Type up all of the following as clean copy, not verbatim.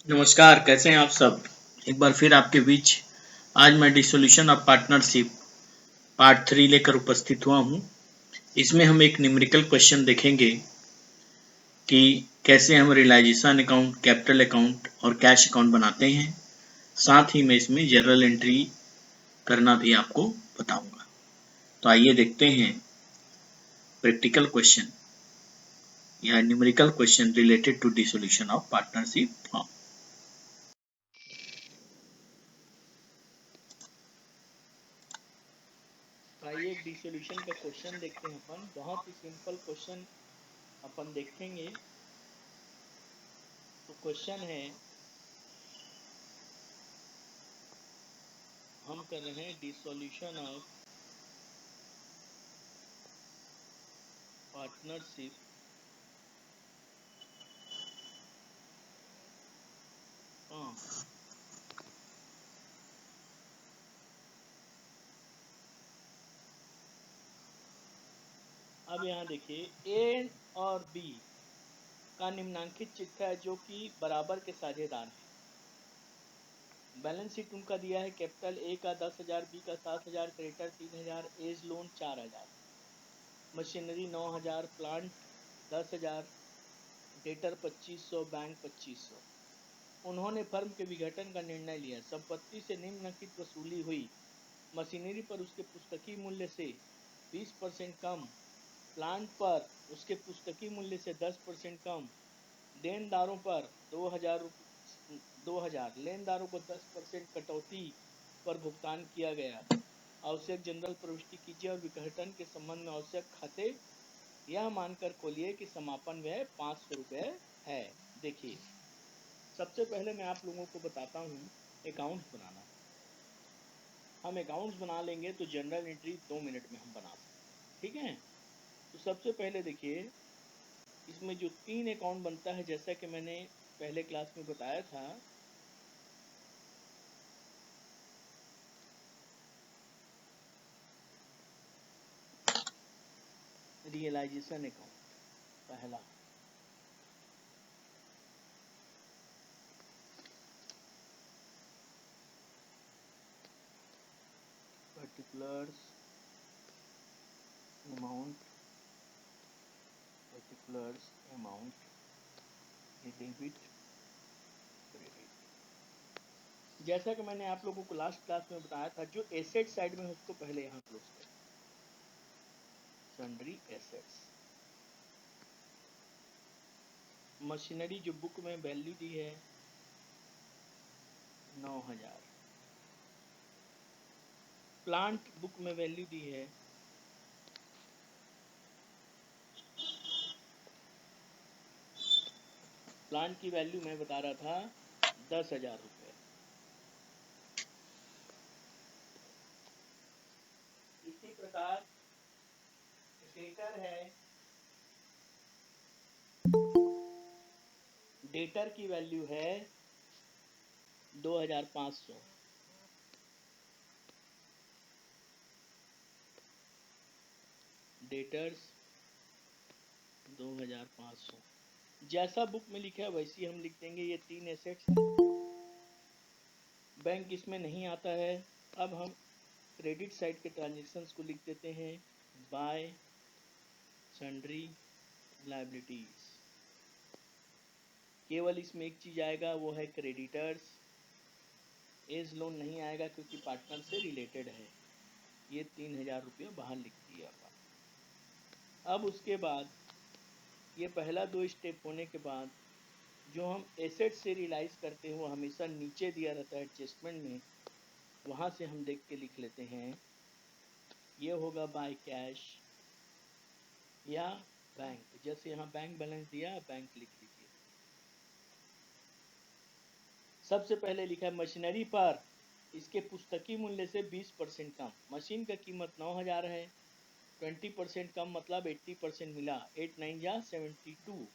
नमस्कार, कैसे हैं आप सब? एक बार फिर आपके बीच आज मैं डिसोल्यूशन ऑफ पार्टनरशिप पार्ट 3 लेकर उपस्थित हुआ हूँ। इसमें हम एक न्यूमेरिकल क्वेश्चन देखेंगे कि कैसे हम रियलाइजेशन अकाउंट, कैपिटल अकाउंट और कैश अकाउंट बनाते हैं। साथ ही मैं इसमें जर्नल एंट्री करना भी आपको बताऊंगा। तो आइए देखते हैं प्रैक्टिकल क्वेश्चन या numerical question related to dissolution of partnership form. आइए एक डिसोल्यूशन का क्वेश्चन देखते हैं अपन। बहुत ही सिंपल क्वेश्चन अपन देखेंगे। तो क्वेश्चन है, हम कर रहे हैं डिसोल्यूशन ऑफ पार्टनरशिप फॉर्म। अब यहाँ देखिए ए और बी का निम्नांकित चिट्ठा है जो कि बराबर के साझेदार हैं। बैलेंस शीट उनका दिया है, कैपिटल ए का 10,000, बी का 7,000, creditor 3,000, as loan 4,000, machinery 9,000, plant 10,000, debtor 2,500, bank 2,500। उन्होंने फर्म के विघटन का निर्णय लिया। संपत्ति से निम्नलिखित वसूली हुई। मशीनरी पर उसके पुस्तकीय मूल्य से 20% कम, प्लांट पर उसके पुस्तकीय मूल्य से 10% कम, देनदारों पर 2,000 लेनदारों को 10% कटौती पर भुगतान किया गया। आवश्यक जनरल प्रविष्टि कीजिए और विघटन के संबंध में आवश्यक खाते यह मानकर खोलिए कि समापन व्यय 500 रुपये है। देखिए, सबसे पहले मैं आप लोगों को बताता हूँ अकाउंट्स बनाना। हम अकाउंट्स बना लेंगे तो जनरल एंट्री 2 मिनट में हम बना सकते हैं, ठीक है। तो सबसे पहले देखिए, इसमें जो 3 अकाउंट बनता है, जैसा कि मैंने पहले क्लास में बताया था, रियलाइजेशन अकाउंट पहला, particulars amount, particulars amount, debit credit. जैसा कि मैंने आप लोगों को लास्ट क्लास में बताया था, जो एसेट साइड में है उसको पहले यहाँ क्लोज करें। सन्ड्री एसेट्स, मशीनरी जो बुक में वैल्यू दी है 9,000, प्लांट बुक में वैल्यू दी है प्लांट की वैल्यू मैं बता रहा था 10,000 रुपये। इसी प्रकार डेटर है, डेटर की वैल्यू है 2,500। डेटर्स 2,500, जैसा बुक में लिखा है वैसी हम लिख देंगे। ये 3 एसेट्स हैं, बैंक इसमें नहीं आता है। अब हम क्रेडिट साइड के ट्रांजेक्शन्स को लिख देते हैं, बाय सन्ड्री लायबिलिटीज। केवल इसमें एक चीज आएगा, वो है क्रेडिटर्स। एज लोन नहीं आएगा क्योंकि पार्टनर से रिलेटेड है। ये 3,000 रुपये बाहर लिख दिया। अब उसके बाद ये पहला 2 स्टेप होने के बाद जो हम एसेट से रियलाइज करते हैं वो हमेशा नीचे दिया रहता है एडजस्टमेंट में, वहाँ से हम देख के लिख लेते हैं। ये होगा बाय कैश या बैंक। जैसे यहाँ बैंक बैलेंस दिया, बैंक लिख लीजिए। सबसे पहले लिखा है मशीनरी पर इसके पुस्तकीय मूल्य से 20% कम। मशीन का कीमत 9,000 है, 20% कम मतलब 80% मिला। 8 9 जा 72,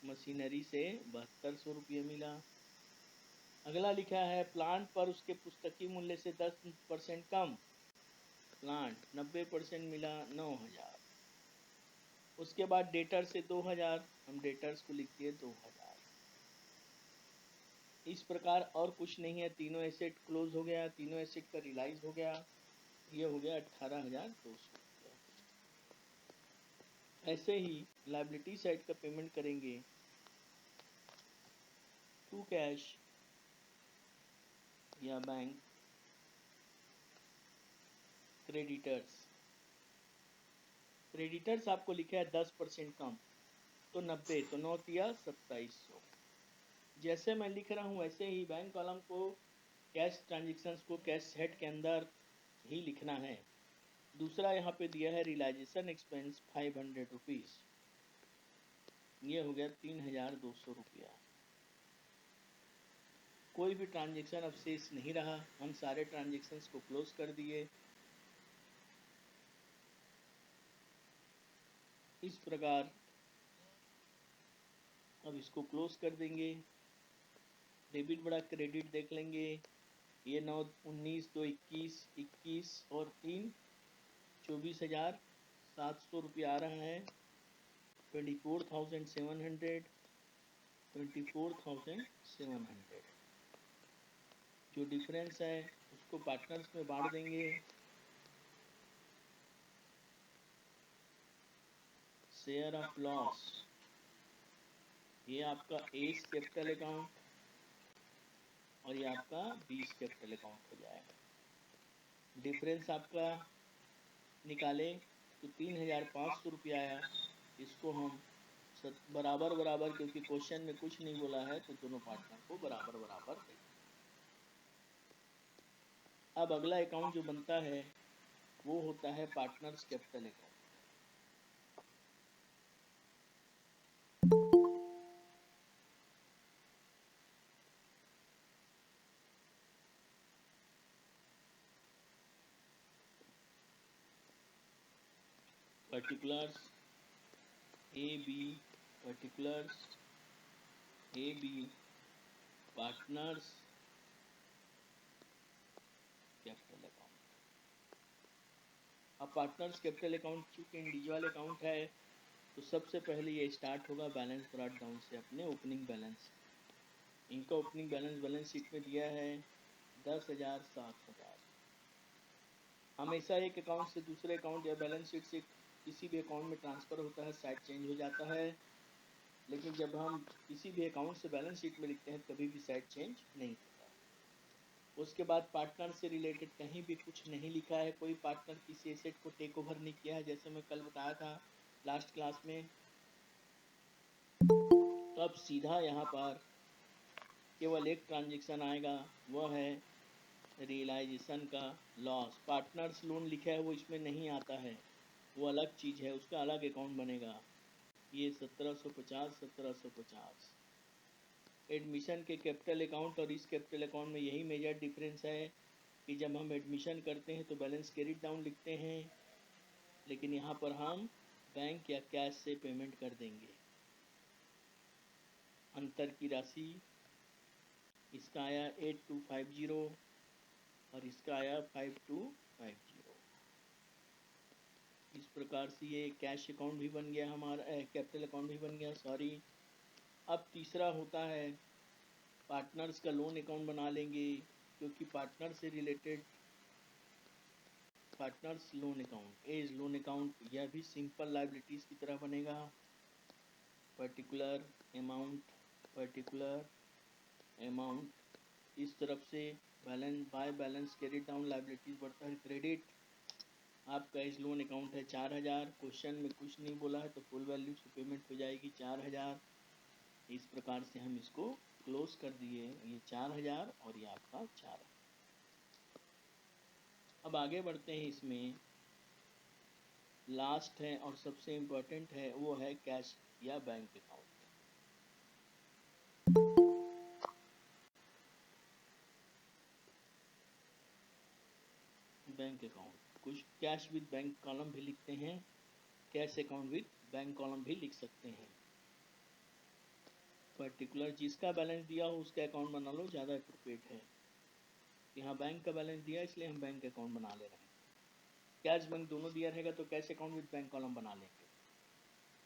मशीनरी से 7200 रुपये मिला। अगला लिखा है प्लांट पर उसके पुस्तकीय मूल्य से 10% कम, प्लांट 90% मिला 9,000। उसके बाद डेटर से 2,000, हम डेटर्स को लिख दिए 2,000। इस प्रकार और कुछ नहीं है, तीनों एसेट क्लोज हो गया, तीनों एसेट का रियलाइज हो गया, ये हो गया 18,200 रुपया। ऐसे ही लायबिलिटी साइड का पेमेंट करेंगे टू कैश या बैंक क्रेडिटर्स आपको लिखा है 10% कम, तो 90, तो 9 तिया 2700। जैसे मैं लिख रहा हूँ वैसे ही बैंक कॉलम को कैश ट्रांजेक्शन्स को कैश हेड के अंदर ही लिखना है। दूसरा यहाँ पे दिया है रियलाइजेशन एक्सपेंस 500 रुपीज़, ये हो गया 3,200 रुपया। कोई भी ट्रांजेक्शन अब शेष नहीं रहा, हम सारे ट्रांजेक्शन्स को क्लोज कर दिए। इस प्रकार अब इसको क्लोज कर देंगे। डेबिट बड़ा क्रेडिट देख लेंगे, ये 9 19 2 21 21 और 3 24,700 रुपया आ रहा है। 24,700 जो डिफरेंस है उसको पार्टनर्स में बांट देंगे। शेयर ऑफ लॉस, ये आपका एस कैपिटल अकाउंट और ये आपका बीस कैपिटल अकाउंट हो जाएगा। डिफरेंस आपका निकाले तो 3,500 रुपया आया। इसको हम बराबर बराबर, क्योंकि क्वेश्चन में कुछ नहीं बोला है तो दोनों पार्टनर को बराबर बराबर दे। अब अगला अकाउंट जो बनता है वो होता है partners capital account. Particulars A B, particulars A B, partners capital account. अब पार्टनर्स कैपिटल अकाउंट चूंकि इंडिविजुअल अकाउंट है तो सबसे पहले ये स्टार्ट होगा बैलेंस ब्रॉट डाउन से, अपने ओपनिंग बैलेंस। इनका ओपनिंग बैलेंस शीट में दिया है 10,000 7,000। हमेशा एक अकाउंट से दूसरे अकाउंट या बैलेंस शीट से किसी भी अकाउंट में ट्रांसफर होता है, साइड चेंज हो जाता है, लेकिन जब हम किसी भी अकाउंट से बैलेंस शीट में लिखते हैं कभी भी साइड चेंज नहीं होता। उसके बाद पार्टनर से रिलेटेड कहीं भी कुछ नहीं लिखा है, कोई पार्टनर किसी एसेट को टेक ओवर नहीं किया है, जैसे मैं कल बताया था लास्ट क्लास में। तो अब सीधा यहाँ पर केवल एक ट्रांजेक्शन आएगा, वह है रियलाइजेशन का लॉस। पार्टनर्स लोन लिखा है वो इसमें नहीं आता है, वो अलग चीज़ है, उसका अलग अकाउंट बनेगा। ये 1750 1750 एडमिशन के कैपिटल अकाउंट और इस कैपिटल अकाउंट में यही मेजर डिफरेंस है कि जब हम एडमिशन करते हैं तो बैलेंस कैरी डाउन लिखते हैं, लेकिन यहाँ पर हम बैंक या कैश से पेमेंट कर देंगे। अंतर की राशि इसका आया 8250 और इसका आया 5250। इस प्रकार से ये कैश अकाउंट भी बन गया हमारा, कैपिटल अकाउंट भी बन गया, सॉरी। अब तीसरा होता है पार्टनर्स का लोन अकाउंट बना लेंगे, क्योंकि पार्टनर से related partners loan account as loan account, यह भी सिंपल लायबिलिटीज़ की तरह बनेगा। पर्टिकुलर अमाउंट इस तरफ से balance by balance carry down liabilities बढ़ता है। क्रेडिट आपका इस लोन अकाउंट है 4,000, क्वेश्चन में कुछ नहीं बोला है तो फुल वैल्यू से पेमेंट हो जाएगी 4,000। इस प्रकार से हम इसको क्लोज कर दिए, ये 4,000 और ये आपका 4,000। अब आगे बढ़ते हैं, इसमें लास्ट है और सबसे इम्पोर्टेंट है, वो है कैश या बैंक अकाउंट। बैंक अकाउंट कुछ कैश विद बैंक कॉलम भी लिखते हैं, cash account with bank column भी लिख सकते हैं। पर्टिकुलर जिसका बैलेंस दिया हो उसका अकाउंट बना लो, ज़्यादा अप्रोप्रिएट है। यहाँ बैंक का बैलेंस दिया इसलिए हम बैंक अकाउंट बना ले रहे हैं। कैश बैंक दोनों दिया रहेगा तो cash account with bank column बना लेंगे।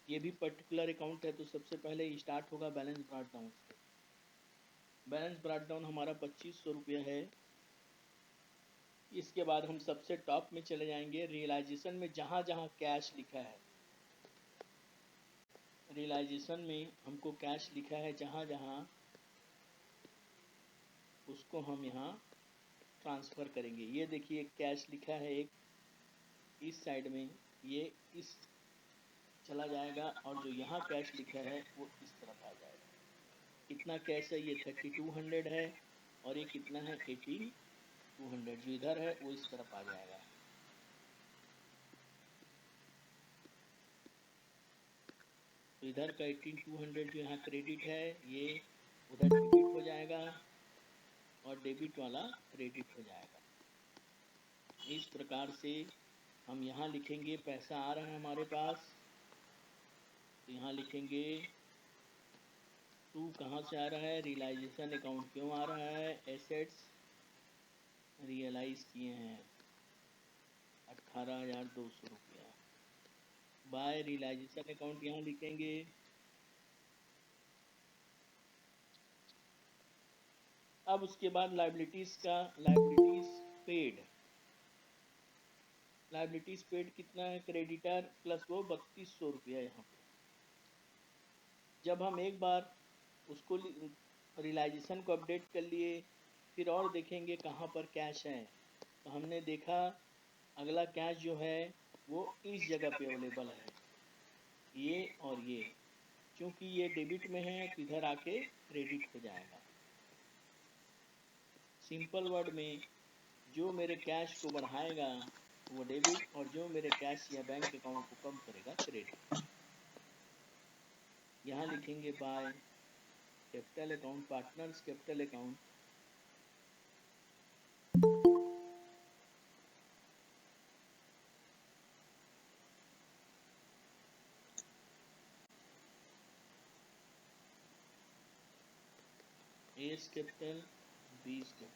ये भी पर्टिकुलर अकाउंट है तो सबसे पहले स्टार्ट होगा बैलेंस ब्रॉट डाउन से। बैलेंस ब्रॉट डाउन हमारा 2500 रुपया है। इसके बाद हम सबसे टॉप में चले जाएंगे, रियलाइजेशन में जहाँ जहाँ कैश लिखा है, रियलाइजेशन में हमको कैश लिखा है जहाँ जहाँ, उसको हम यहाँ ट्रांसफ़र करेंगे। ये देखिए कैश लिखा है एक इस साइड में, ये इस चला जाएगा, और जो यहाँ कैश लिखा है वो इस तरफ आ जाएगा। कितना कैश है? ये 3200 है, और ये कितना है? 18,200। जो इधर है वो इस तरफ आ जाएगा। तो इधर का 18,200 जो यहाँ क्रेडिट है, ये उधर डेबिट हो जाएगा, और डेबिट वाला क्रेडिट हो जाएगा। इस प्रकार से हम यहाँ लिखेंगे पैसा आ रहा है हमारे पास, तो यहाँ लिखेंगे टू कहाँ से आ रहा है? Realisation account. क्यों आ रहा है? एसेट्स रियलाइज किए हैं 18,200 रुपया। बाय रियलाइजेशन अकाउंट यहाँ लिखेंगे। अब उसके बाद लाइबिलिटीज़ का, लाइबिलिटीज़ पेड कितना है? क्रेडिटर प्लस वो 3200 रुपया यहाँ पे। जब हम एक बार उसको रियलाइजेशन को अपडेट कर लिए, फिर और देखेंगे कहाँ पर कैश है, तो हमने देखा अगला कैश जो है वो इस जगह पे अवेलेबल है, ये और ये। क्योंकि ये डेबिट में है तो इधर आके क्रेडिट हो जाएगा। सिंपल वर्ड में, जो मेरे कैश को बढ़ाएगा वो डेबिट, और जो मेरे कैश या बैंक अकाउंट को कम करेगा क्रेडिट। यहाँ लिखेंगे by capital account, partners capital account. S capital, B's capital.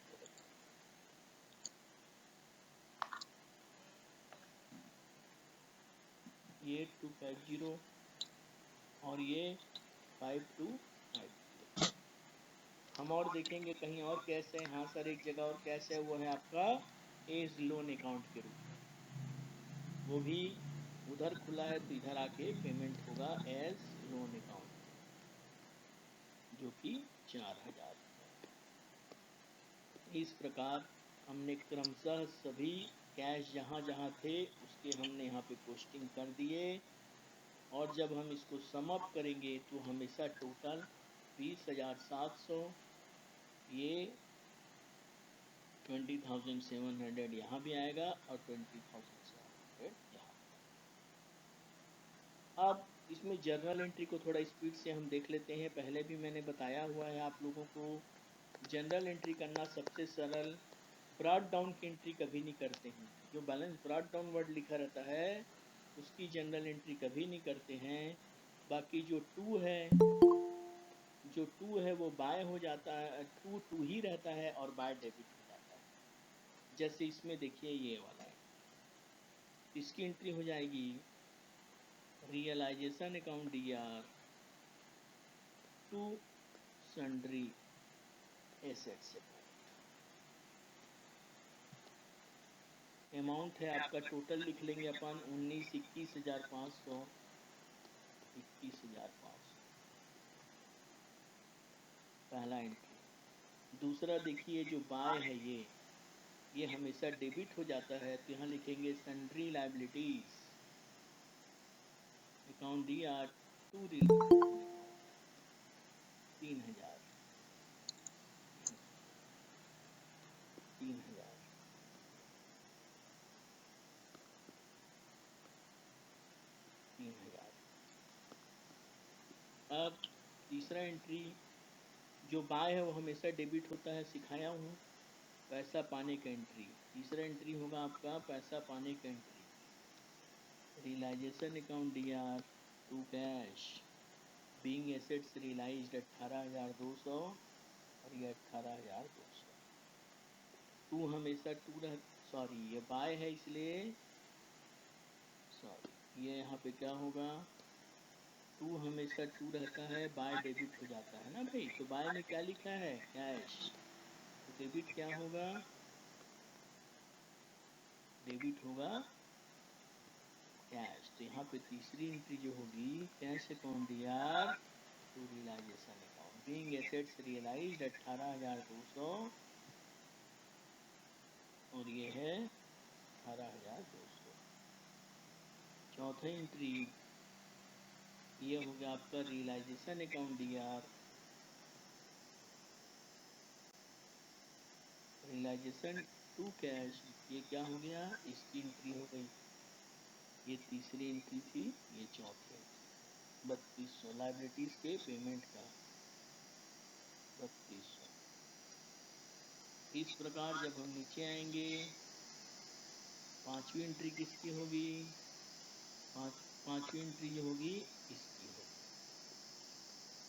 ये 250 और ये 5250। हम और देखेंगे कहीं और कैश है। हाँ सर, एक जगह और कैश है, वो है आपका एज लोन अकाउंट के रूप में। वो भी उधर खुला है तो इधर आके पेमेंट होगा एज लोन अकाउंट, जो कि 4,000। इस प्रकार हमने क्रमशः सभी कैश जहाँ जहाँ थे उसके हमने यहाँ पे पोस्टिंग कर दिए, और जब हम इसको सम अप करेंगे तो हमेशा टोटल 20,700, ये 20,700 यहाँ भी आएगा, और 20,700 यहाँ। अब इसमें जर्नल एंट्री को थोड़ा स्पीड से हम देख लेते हैं। पहले भी मैंने बताया हुआ है आप लोगों को, जनरल एंट्री करना सबसे सरल। ब्रॉट डाउन की एंट्री कभी नहीं करते हैं। जो बैलेंस ब्रॉट डाउन वर्ड लिखा रहता है उसकी जनरल एंट्री कभी नहीं करते हैं। बाकी जो टू है वो बाय हो जाता है, टू ही रहता है, और बाय डेबिट हो जाता है। जैसे इसमें देखिए ये वाला है, इसकी एंट्री हो जाएगी realisation account DR to sundry assets amount है आपका टोटल लिख लेंगे अपन 21,500, 21,500 पहला एंट्री। दूसरा देखिए जो बाय है ये हमेशा डेबिट हो जाता है, तो यहाँ लिखेंगे sundry liabilities account DR to 3,000, 3,000। अब तीसरा एंट्री जो बाय है वो हमेशा डेबिट होता है, सिखाया हूँ। पैसा पाने का एंट्री, तीसरा एंट्री होगा आपका पैसा पाने का entry. Realisation account DR to cash being assets realised 18,200, और ये 18,200। टू हमेशा सॉरी ये बाय है इसलिए, सॉरी ये यहाँ पे क्या होगा टू हमेशा टू रहता है, बाय डेबिट हो जाता है ना भाई। तो बाय में क्या लिखा है, कैश, तो डेबिट क्या होगा, डेबिट होगा कैश। तो यहाँ पे तीसरी एंट्री जो होगी, कैश अकाउंट यार to realisation account, being assets realised 18,200, और ये है 18,200। चौथा एंट्री ये हो गया आपका realisation account DR, realisation to cash, ये क्या हो गया, इसकी एंट्री हो गई, ये तीसरी एंट्री थी, ये चौथी एंट्री। 3200 लाइबिलिटीज के पेमेंट का 3200। इस प्रकार जब हम नीचे आएंगे, पांचवी एंट्री किसकी होगी, पांचवी एंट्री जो होगी इसकी होगी।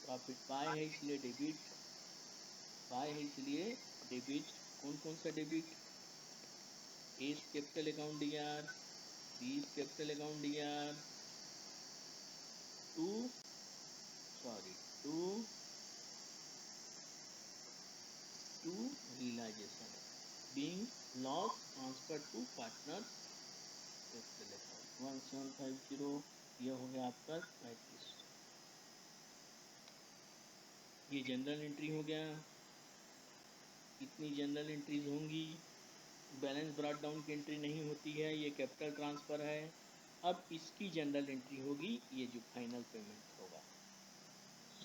प्रॉफिट बाय है इसलिए डेबिट, बाय है इसलिए डेबिट। कौन कौन सा debit, A capital account DR, B capital account DR, to realisation, being loss transfer to partners capital account 1750, ये हो गया आपका 3500। ये जनरल एंट्री हो गया। कितनी जनरल एंट्रीज होंगी, बैलेंस ब्रॉट डाउन की एंट्री नहीं होती है, ये कैपिटल ट्रांसफर है। अब इसकी जनरल एंट्री होगी, ये जो फाइनल पेमेंट होगा,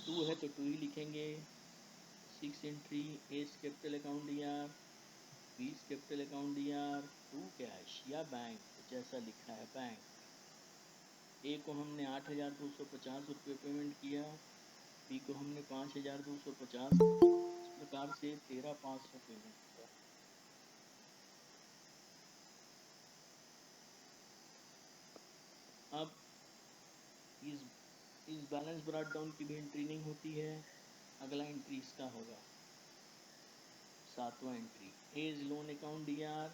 टू है तो टू ही लिखेंगे। 6 entry, S capital account DR, B capital account DR, to cash या बैंक, जैसा लिखा है बैंक। ए को हमने 8,250 रुपये पेमेंट किया, बी को हमने 5,250, इस प्रकार से 13,500 पेमेंट किया। अब इस बैलेंस ब्रॉट डाउन की भी एंट्री नहीं होती है। अगला एंट्री इसका होगा, सातवां entry, as loan account DR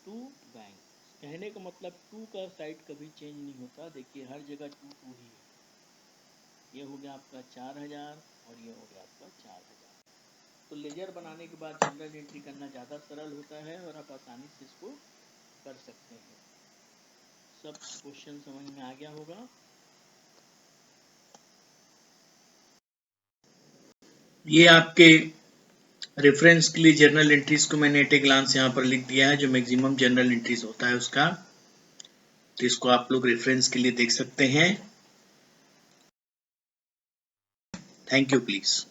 to bank. कहने का मतलब टू का साइड कभी चेंज नहीं होता, देखिए हर जगह टू टू ही है। ये हो गया आपका 4,000 और ये हो गया आपका 4,000। तो लेजर बनाने के बाद जनरल एंट्री करना ज़्यादा सरल होता है और आप आसानी से इसको कर सकते हैं। सब क्वेश्चन समझ में आ गया होगा। ये आपके रेफरेंस के लिए जर्नल एंट्रीज को मैंने एट ए ग्लांस यहाँ पर लिख दिया है, जो मैक्सिमम जर्नल एंट्रीज होता है उसका, तो इसको आप लोग रेफरेंस के लिए देख सकते हैं। Thank you please.